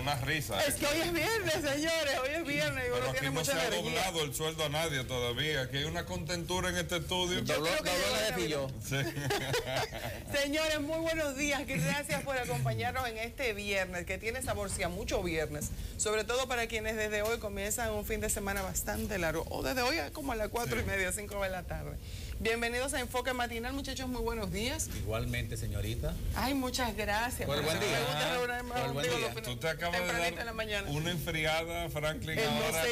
una risa. Es que hoy es viernes, señores, hoy es viernes. Y pero aquí no se ha doblado el sueldo a nadie todavía. Aquí hay una contentura en este estudio. Sí. Señores, muy buenos días. Gracias por acompañarnos en este viernes, que tiene sabor, sí, a mucho viernes. Sobre todo para quienes desde hoy comienzan un fin de semana bastante largo. O desde hoy como a las 4:30, 5 de la tarde. Bienvenidos a Enfoque Matinal, muchachos, muy buenos días. Igualmente, señorita. Ay, muchas gracias. Por el buen día. Tú te acabas de dar una enfriada, Franklin, ahora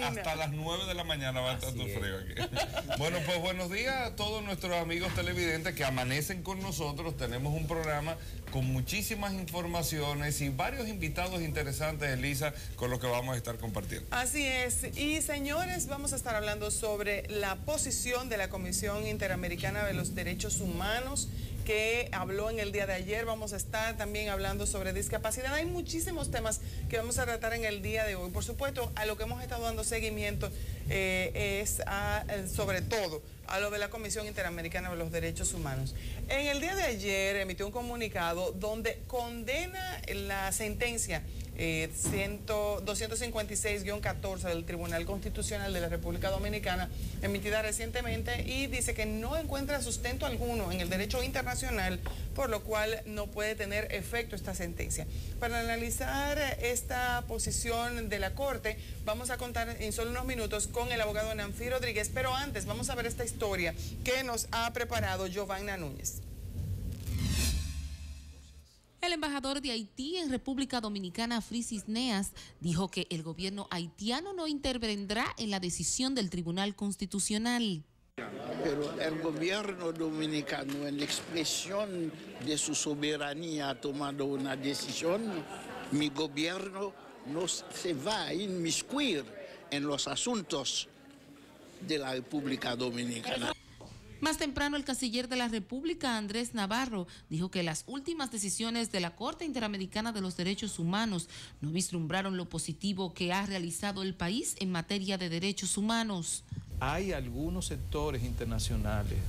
hasta las 9 de la mañana va a estar tu frío aquí. Bueno, pues buenos días a todos nuestros amigos televidentes que amanecen con nosotros. Tenemos un programa con muchísimas informaciones y varios invitados interesantes, Elisa, con los que vamos a estar compartiendo. Así es. Y señores, vamos a estar hablando sobre la posición de la Comisión Interamericana de los Derechos Humanos, que habló en el día de ayer. Vamos a estar también hablando sobre discapacidad. Hay muchísimos temas que vamos a tratar en el día de hoy. Por supuesto, a lo que hemos estado dando seguimiento es sobre todo a lo de la Comisión Interamericana de los Derechos Humanos. En el día de ayer emitió un comunicado donde condena la sentencia 256-14 del Tribunal Constitucional de la República Dominicana, emitida recientemente, y dice que no encuentra sustento alguno en el derecho internacional, por lo cual no puede tener efecto esta sentencia. Para analizar esta posición de la Corte, vamos a contar en solo unos minutos con el abogado Nanfi Rodríguez, pero antes vamos a ver esta historia que nos ha preparado Giovanna Núñez. El embajador de Haití en República Dominicana, Frisis Neas, dijo que el gobierno haitiano no intervendrá en la decisión del Tribunal Constitucional. Pero el gobierno dominicano, en la expresión de su soberanía, ha tomado una decisión. Mi gobierno no se va a inmiscuir en los asuntos de la República Dominicana. Más temprano, el canciller de la República, Andrés Navarro, dijo que las últimas decisiones de la Corte Interamericana de los Derechos Humanos no vislumbraron lo positivo que ha realizado el país en materia de derechos humanos. Hay algunos sectores internacionales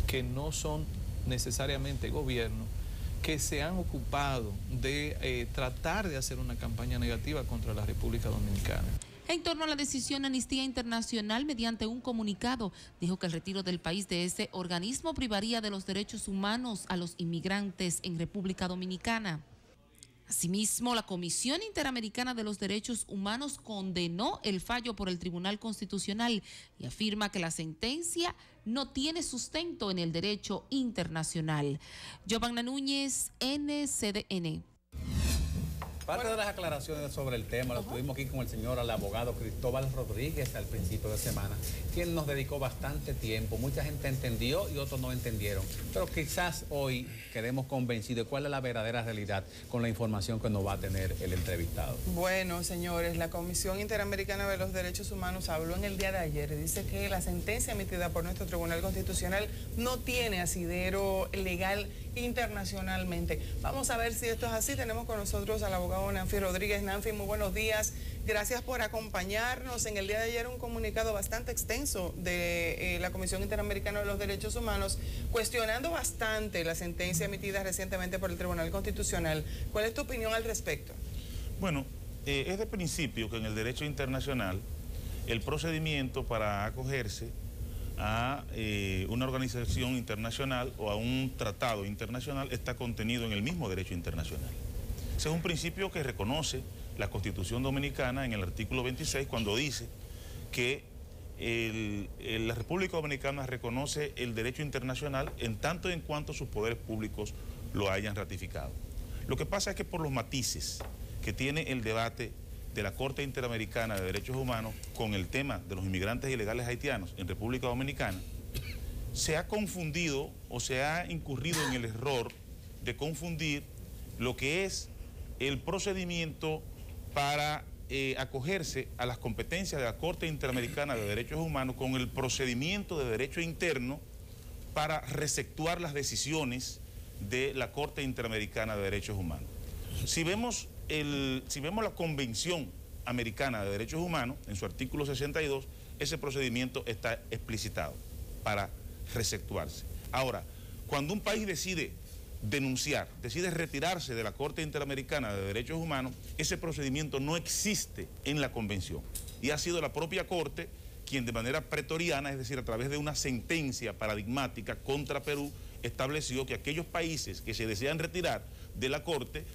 que no son necesariamente gobierno, que se han ocupado de tratar de hacer una campaña negativa contra la República Dominicana. En torno a la decisión, Amnistía Internacional, mediante un comunicado, dijo que el retiro del país de ese organismo privaría de los derechos humanos a los inmigrantes en República Dominicana. Asimismo, la Comisión Interamericana de los Derechos Humanos condenó el fallo por el Tribunal Constitucional y afirma que la sentencia no tiene sustento en el derecho internacional. Giovanna Núñez, NCDN. Parte de las aclaraciones sobre el tema lo tuvimos aquí con el señor, el abogado Cristóbal Rodríguez al principio de semana, quien nos dedicó bastante tiempo. Mucha gente entendió y otros no entendieron. Pero quizás hoy quedemos convencidos de cuál es la verdadera realidad con la información que nos va a tener el entrevistado. Bueno, señores, la Comisión Interamericana de los Derechos Humanos habló en el día de ayer y dice que la sentencia emitida por nuestro Tribunal Constitucional no tiene asidero legal internacionalmente. Vamos a ver si esto es así. Tenemos con nosotros al abogado Nanfi Rodríguez. Nanfi, muy buenos días. Gracias por acompañarnos. En el día de ayer un comunicado bastante extenso de la Comisión Interamericana de los Derechos Humanos, cuestionando bastante la sentencia emitida recientemente por el Tribunal Constitucional. ¿Cuál es tu opinión al respecto? Bueno, es de principio que en el derecho internacional el procedimiento para acogerse a una organización internacional o a un tratado internacional está contenido en el mismo derecho internacional. Ese es un principio que reconoce la Constitución Dominicana en el artículo 26 cuando dice que la República Dominicana reconoce el derecho internacional en tanto y en cuanto sus poderes públicos lo hayan ratificado. Lo que pasa es que por los matices que tiene el debate de la Corte Interamericana de Derechos Humanos con el tema de los inmigrantes ilegales haitianos en República Dominicana, se ha confundido o se ha incurrido en el error de confundir lo que es el procedimiento para acogerse a las competencias de la Corte Interamericana de Derechos Humanos con el procedimiento de derecho interno para receptuar las decisiones de la Corte Interamericana de Derechos Humanos. Si vemos la Convención Americana de Derechos Humanos, en su artículo 62, ese procedimiento está explicitado para receptuarse. Ahora, cuando un país decide denunciar, decide retirarse de la Corte Interamericana de Derechos Humanos, ese procedimiento no existe en la Convención. Y ha sido la propia Corte quien de manera pretoriana, es decir, a través de una sentencia paradigmática contra Perú, estableció que aquellos países que se desean retirar de la Corte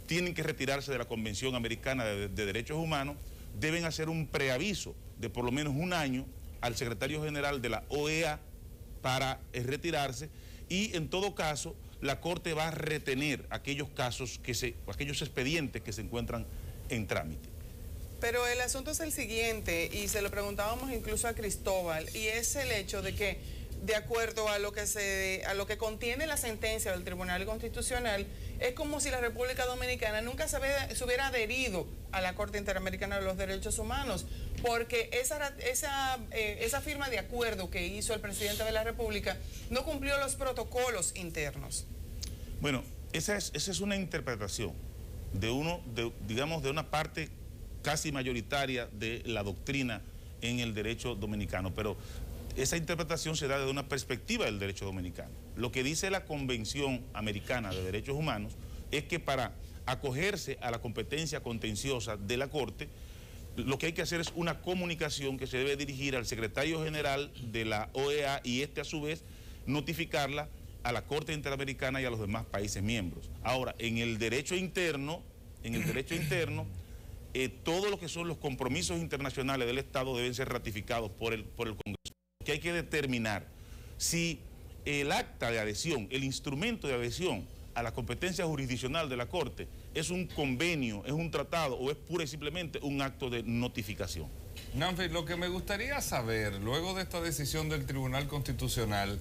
tienen que retirarse de la Convención Americana de Derechos Humanos, deben hacer un preaviso de por lo menos un año al secretario general de la OEA para retirarse, y en todo caso la Corte va a retener aquellos casos, aquellos expedientes que se encuentran en trámite. Pero el asunto es el siguiente, y se lo preguntábamos incluso a Cristóbal, y es el hecho de que, de acuerdo a lo que contiene la sentencia del Tribunal Constitucional, es como si la República Dominicana nunca se hubiera adherido a la Corte Interamericana de los Derechos Humanos, porque esa firma de acuerdo que hizo el presidente de la República no cumplió los protocolos internos. Bueno, esa es una interpretación de una parte casi mayoritaria de la doctrina en el derecho dominicano, pero esa interpretación se da desde una perspectiva del derecho dominicano. Lo que dice la Convención Americana de Derechos Humanos es que para acogerse a la competencia contenciosa de la Corte, lo que hay que hacer es una comunicación que se debe dirigir al secretario general de la OEA, y a su vez notificarla a la Corte Interamericana y a los demás países miembros. Ahora, en el derecho interno, todo lo que son los compromisos internacionales del Estado deben ser ratificados por el Congreso. Que hay que determinar si el acta de adhesión, el instrumento de adhesión a la competencia jurisdiccional de la Corte es un convenio, es un tratado o es pura y simplemente un acto de notificación. Nanfi, lo que me gustaría saber, luego de esta decisión del Tribunal Constitucional,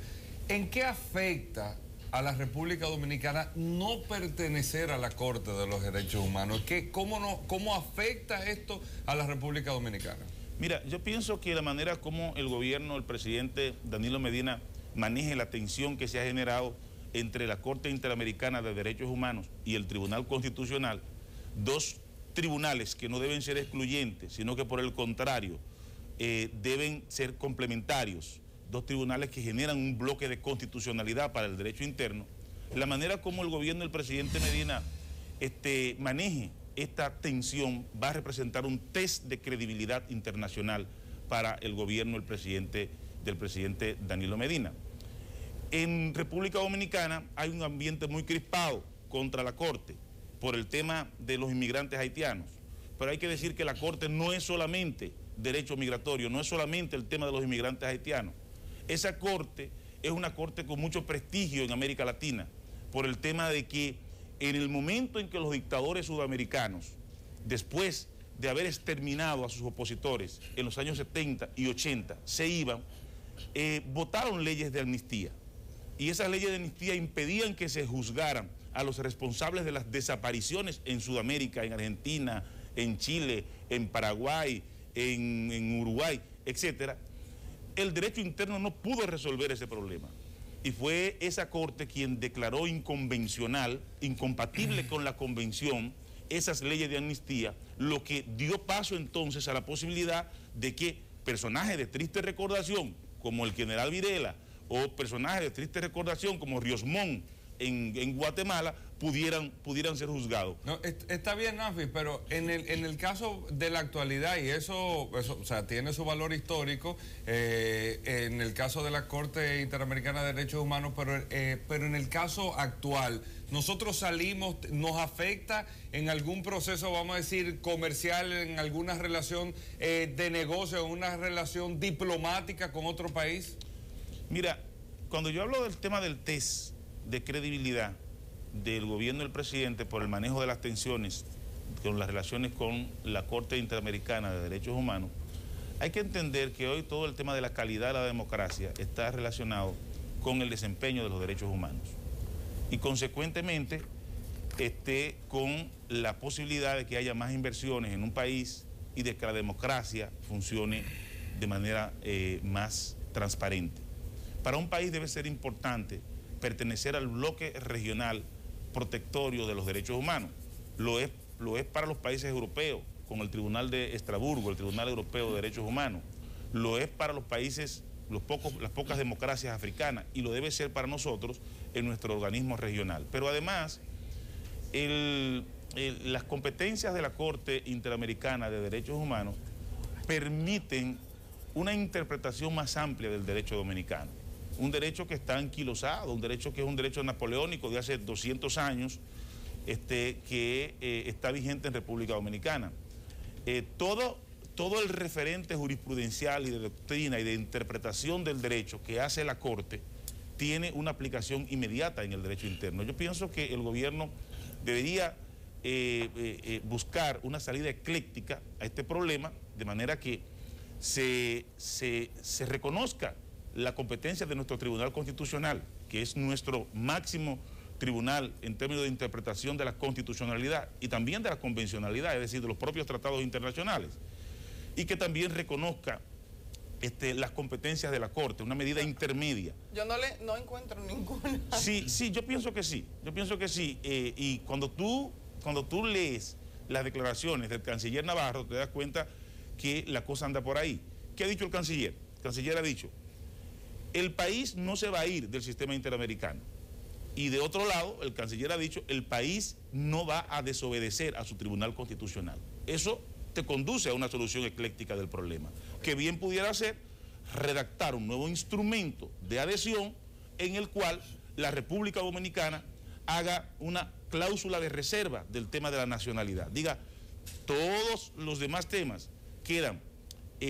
¿en qué afecta a la República Dominicana no pertenecer a la Corte de los Derechos Humanos? ¿Cómo afecta esto a la República Dominicana? Mira, yo pienso que la manera como el gobierno, el presidente Danilo Medina, maneje la tensión que se ha generado entre la Corte Interamericana de Derechos Humanos y el Tribunal Constitucional, dos tribunales que no deben ser excluyentes, sino que por el contrario deben ser complementarios, dos tribunales que generan un bloque de constitucionalidad para el derecho interno. La manera como el gobierno del presidente Medina maneje esta tensión va a representar un test de credibilidad internacional para el gobierno del presidente Danilo Medina. En República Dominicana hay un ambiente muy crispado contra la Corte por el tema de los inmigrantes haitianos, pero hay que decir que la Corte no es solamente derecho migratorio, no es solamente el tema de los inmigrantes haitianos. Esa Corte es una Corte con mucho prestigio en América Latina por el tema de que en el momento en que los dictadores sudamericanos, después de haber exterminado a sus opositores en los años 70 y 80, se iban, votaron leyes de amnistía. Y esas leyes de amnistía impedían que se juzgaran a los responsables de las desapariciones en Sudamérica, en Argentina, en Chile, en Paraguay, en Uruguay, etc. El derecho interno no pudo resolver ese problema. Y fue esa Corte quien declaró inconvencional, incompatible con la Convención, esas leyes de amnistía, lo que dio paso entonces a la posibilidad de que personajes de triste recordación, como el general Videla, o personajes de triste recordación, como Ríos Montt en Guatemala, pudieran ser juzgados. No, está bien, Nanfi, pero en el caso de la actualidad, y eso o sea, tiene su valor histórico, en el caso de la Corte Interamericana de Derechos Humanos, pero en el caso actual, nosotros salimos, nos afecta en algún proceso, vamos a decir, comercial, en alguna relación de negocio, en una relación diplomática con otro país. Mira, cuando yo hablo del tema del test de credibilidad del gobierno del presidente por el manejo de las tensiones con las relaciones con la Corte Interamericana de Derechos Humanos, hay que entender que hoy todo el tema de la calidad de la democracia está relacionado con el desempeño de los derechos humanos y consecuentemente con la posibilidad de que haya más inversiones en un país y de que la democracia funcione de manera más transparente. Para un país debe ser importante pertenecer al bloque regional protectorio de los derechos humanos. Lo es para los países europeos, con el Tribunal de Estrasburgo, el Tribunal Europeo de Derechos Humanos. Lo es para los países las pocas democracias africanas, y lo debe ser para nosotros en nuestro organismo regional. Pero además, las competencias de la Corte Interamericana de Derechos Humanos permiten una interpretación más amplia del derecho dominicano. Un derecho que está anquilosado, un derecho que es un derecho napoleónico de hace 200 años, que está vigente en República Dominicana. Todo el referente jurisprudencial y de doctrina y de interpretación del derecho que hace la Corte tiene una aplicación inmediata en el derecho interno. Yo pienso que el gobierno debería buscar una salida ecléctica a este problema, de manera que se reconozca la competencia de nuestro Tribunal Constitucional, que es nuestro máximo tribunal en términos de interpretación de la constitucionalidad y también de la convencionalidad, es decir, de los propios tratados internacionales, y que también reconozca las competencias de la Corte, una medida intermedia. Yo no encuentro ninguna. Sí, yo pienso que sí, y cuando tú lees las declaraciones del canciller Navarro, te das cuenta que la cosa anda por ahí. ¿Qué ha dicho el canciller? El canciller ha dicho: el país no se va a ir del sistema interamericano. Y de otro lado, el canciller ha dicho: el país no va a desobedecer a su tribunal constitucional. Eso te conduce a una solución ecléctica del problema, que bien pudiera ser redactar un nuevo instrumento de adhesión en el cual la República Dominicana haga una cláusula de reserva del tema de la nacionalidad. Diga, todos los demás temas quedan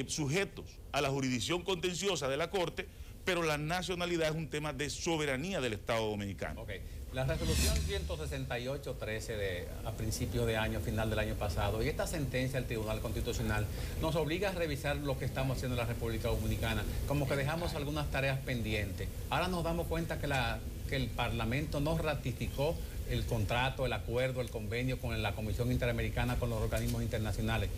sujetos a la jurisdicción contenciosa de la Corte, pero la nacionalidad es un tema de soberanía del Estado dominicano. Okay. La resolución 168-13 a principios de año, final del año pasado, y esta sentencia del Tribunal Constitucional nos obliga a revisar lo que estamos haciendo en la República Dominicana, como que dejamos algunas tareas pendientes. Ahora nos damos cuenta que el Parlamento no ratificó el contrato, el acuerdo, el convenio con la Comisión Interamericana, con los organismos internacionales.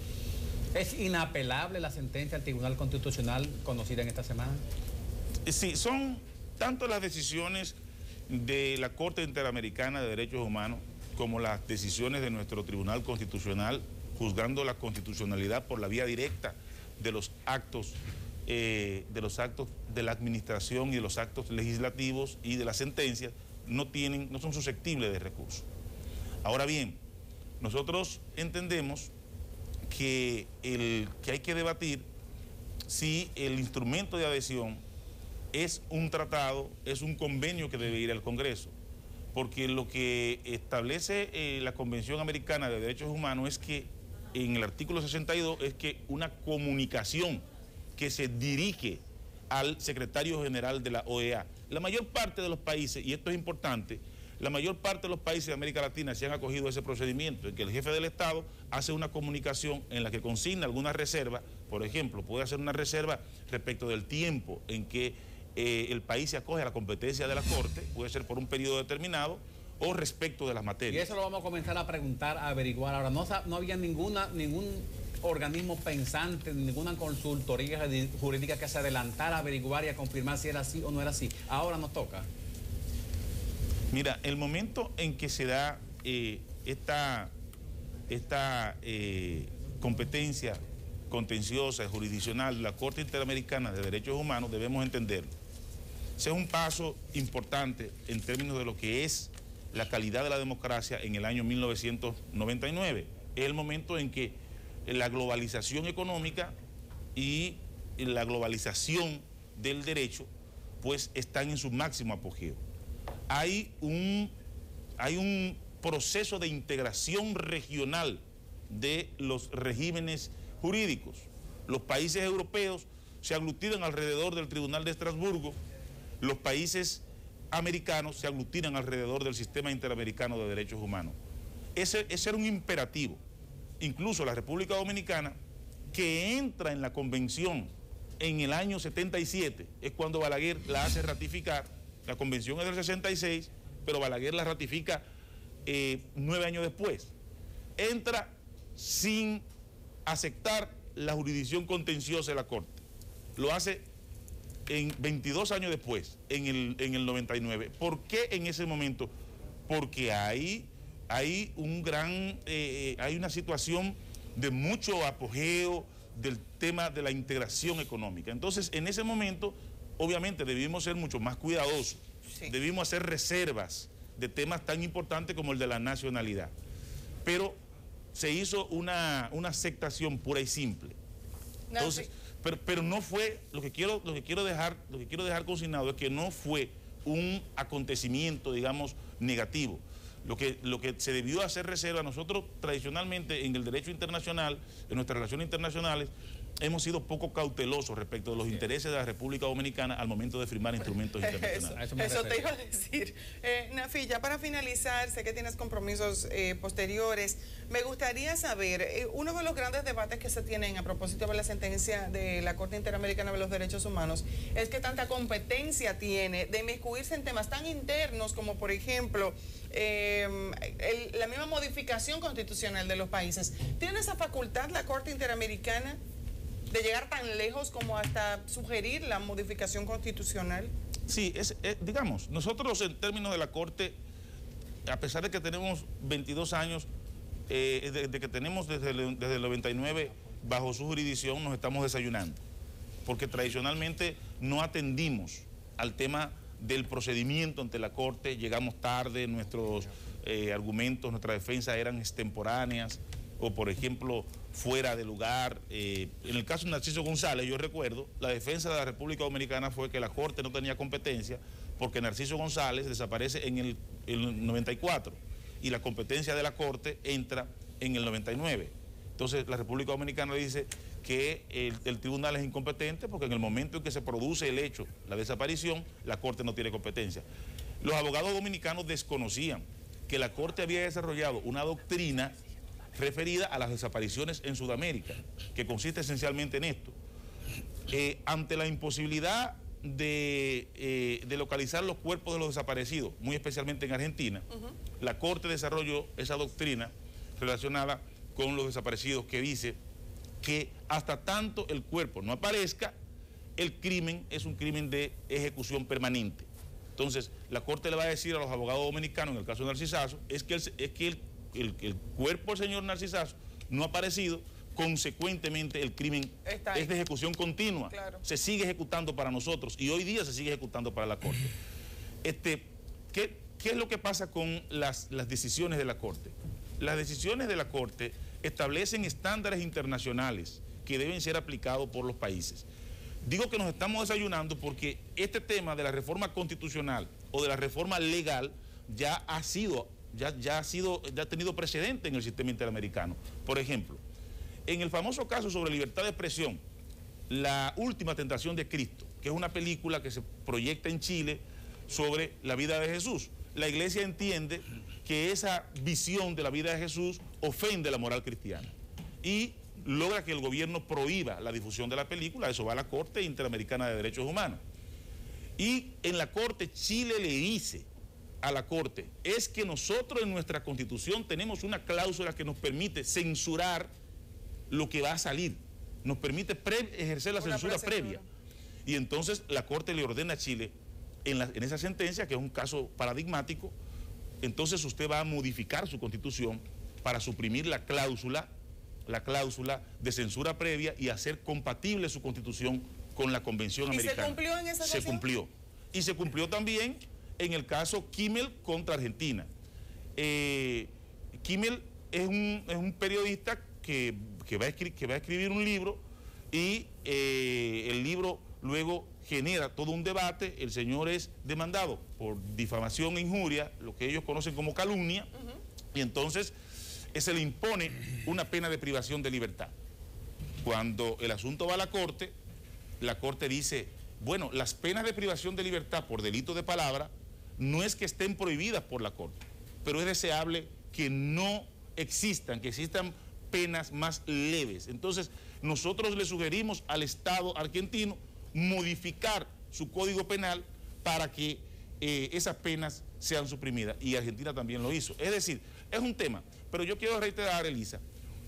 ¿Es inapelable la sentencia del Tribunal Constitucional conocida en esta semana? Sí, son tanto las decisiones de la Corte Interamericana de Derechos Humanos como las decisiones de nuestro Tribunal Constitucional, juzgando la constitucionalidad por la vía directa de los actos de la administración y de los actos legislativos y de las sentencias, no son susceptibles de recurso. Ahora bien, nosotros entendemos que hay que debatir si el instrumento de adhesión es un tratado, es un convenio que debe ir al Congreso, porque lo que establece la Convención Americana de Derechos Humanos es que, en el artículo 62, es que una comunicación que se dirige al secretario general de la OEA. La mayor parte de los países, y esto es importante, la mayor parte de los países de América Latina se han acogido a ese procedimiento, en que el jefe del Estado hace una comunicación en la que consigna alguna reserva. Por ejemplo, puede hacer una reserva respecto del tiempo en que el país se acoge a la competencia de la Corte, puede ser por un periodo determinado o respecto de las materias. Y eso lo vamos a comenzar a preguntar, a averiguar. Ahora, no había ningún organismo pensante, ninguna consultoría jurídica que se adelantara a averiguar y a confirmar si era así o no era así. Ahora nos toca. Mira, el momento en que se da esta competencia contenciosa, jurisdiccional de la Corte Interamericana de Derechos Humanos, debemos entenderlo. Ese es un paso importante en términos de lo que es la calidad de la democracia en el año 1999. Es el momento en que la globalización económica y la globalización del derecho pues están en su máximo apogeo. Hay un proceso de integración regional de los regímenes jurídicos. Los países europeos se aglutinan alrededor del Tribunal de Estrasburgo, los países americanos se aglutinan alrededor del Sistema Interamericano de Derechos Humanos. Ese era un imperativo. Incluso la República Dominicana, que entra en la convención en el año 77, es cuando Balaguer la hace ratificar. La convención es del 66, pero Balaguer la ratifica 9 años después. Entra sin aceptar la jurisdicción contenciosa de la Corte. Lo hace en 22 años después, en el 99. ¿Por qué en ese momento? Porque hay una situación de mucho apogeo, del tema de la integración económica. Entonces, en ese momento, obviamente, debimos ser mucho más cuidadosos, debimos hacer reservas de temas tan importantes como el de la nacionalidad. Pero se hizo una aceptación pura y simple. Entonces, pero no fue, lo que quiero dejar consignado es que no fue un acontecimiento, digamos, negativo. Lo que se debió hacer reserva, nosotros tradicionalmente en el derecho internacional, en nuestras relaciones internacionales, hemos sido poco cautelosos respecto de los intereses de la República Dominicana al momento de firmar instrumentos internacionales. Eso te iba a decir. Nafi, ya para finalizar, sé que tienes compromisos posteriores, me gustaría saber, uno de los grandes debates que se tienen a propósito de la sentencia de la Corte Interamericana de los Derechos Humanos es que tanta competencia tiene de inmiscuirse en temas tan internos como, por ejemplo, la misma modificación constitucional de los países. ¿Tiene esa facultad la Corte Interamericana de llegar tan lejos como hasta sugerir la modificación constitucional? Sí, digamos, nosotros en términos de la Corte, a pesar de que tenemos 22 años, de que tenemos desde el 99 bajo su jurisdicción, nos estamos desayunando, porque tradicionalmente no atendimos al tema del procedimiento ante la Corte, llegamos tarde, nuestros argumentos, nuestra defensa eran extemporáneas o, por ejemplo, fuera de lugar. En el caso de Narciso González, yo recuerdo, la defensa de la República Dominicana fue que la Corte no tenía competencia porque Narciso González desaparece en el 94 y la competencia de la Corte entra en el 99. Entonces la República Dominicana dice que el tribunal es incompetente porque en el momento en que se produce el hecho, la desaparición, la Corte no tiene competencia. Los abogados dominicanos desconocían que la Corte había desarrollado una doctrina referida a las desapariciones en Sudamérica, que consiste esencialmente en esto. Ante la imposibilidad de localizar los cuerpos de los desaparecidos, muy especialmente en Argentina, la Corte desarrolló esa doctrina relacionada con los desaparecidos que dice que hasta tanto el cuerpo no aparezca, el crimen es un crimen de ejecución permanente. Entonces, la Corte le va a decir a los abogados dominicanos, en el caso de Narcisazo, es que el cuerpo del señor Narcisazo no ha aparecido, consecuentemente el crimen es de ejecución continua. Claro. Se sigue ejecutando para nosotros y hoy día se sigue ejecutando para la Corte. ¿Qué es lo que pasa con las decisiones de la Corte? Las decisiones de la Corte establecen estándares internacionales que deben ser aplicados por los países. Digo que nos estamos desayunando porque este tema de la reforma constitucional o de la reforma legal ya ha tenido precedente en el sistema interamericano. Por ejemplo, en el famoso caso sobre libertad de expresión, La Última Tentación de Cristo, que es una película que se proyecta en Chile sobre la vida de Jesús, la Iglesia entiende que esa visión de la vida de Jesús ofende la moral cristiana y logra que el gobierno prohíba la difusión de la película. Eso va a la Corte Interamericana de Derechos Humanos. Y en la Corte, Chile le dice a la Corte, es que nosotros en nuestra Constitución tenemos una cláusula que nos permite censurar lo que va a salir, nos permite ejercer la censura previa. Y entonces la Corte le ordena a Chile, en esa sentencia, que es un caso paradigmático, entonces usted va a modificar su Constitución para suprimir la cláusula de censura previa y hacer compatible su Constitución con la Convención Americana. ¿Y se cumplió en esa ocasión? Se cumplió. Y se cumplió también en el caso Kimmel contra Argentina. Kimmel es un periodista que va a escribir un libro y el libro luego genera todo un debate. El señor es demandado por difamación e injuria, lo que ellos conocen como calumnia, y entonces se le impone una pena de privación de libertad. Cuando el asunto va a la Corte dice, bueno, las penas de privación de libertad por delito de palabra no es que estén prohibidas por la Corte, pero es deseable que no existan, que existan penas más leves. Entonces, nosotros le sugerimos al Estado argentino modificar su código penal para que esas penas sean suprimidas, y Argentina también lo hizo. Es decir, es un tema, pero yo quiero reiterar, Elisa,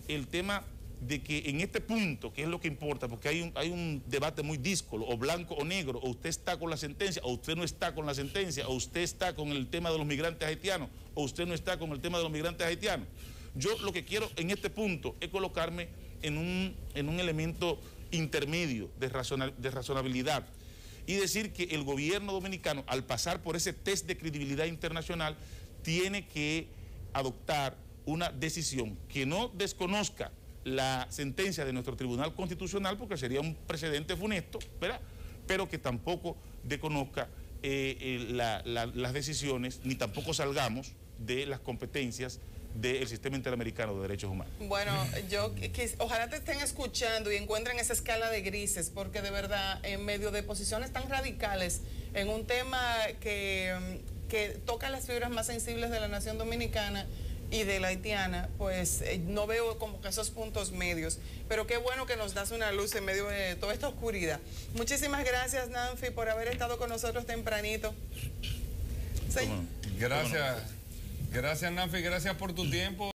el tema de que en este punto, que es lo que importa, porque hay un debate muy díscolo, o blanco o negro, o usted está con la sentencia, o usted no está con la sentencia, o usted está con el tema de los migrantes haitianos, o usted no está con el tema de los migrantes haitianos. Yo lo que quiero en este punto es colocarme en un elemento intermedio de razonabilidad y decir que el gobierno dominicano, al pasar por ese test de credibilidad internacional, tiene que adoptar una decisión que no desconozca la sentencia de nuestro Tribunal Constitucional, porque sería un precedente funesto, ¿verdad?, pero que tampoco desconozca las decisiones, ni tampoco salgamos de las competencias del Sistema Interamericano de Derechos Humanos. Bueno, ojalá te estén escuchando y encuentren esa escala de grises, porque de verdad, en medio de posiciones tan radicales, en un tema que toca las fibras más sensibles de la nación dominicana y de la haitiana, pues no veo como que esos puntos medios. Pero qué bueno que nos das una luz en medio de toda esta oscuridad. Muchísimas gracias, Nanfi, por haber estado con nosotros tempranito. Sí. Gracias, Nanfi, gracias por tu tiempo.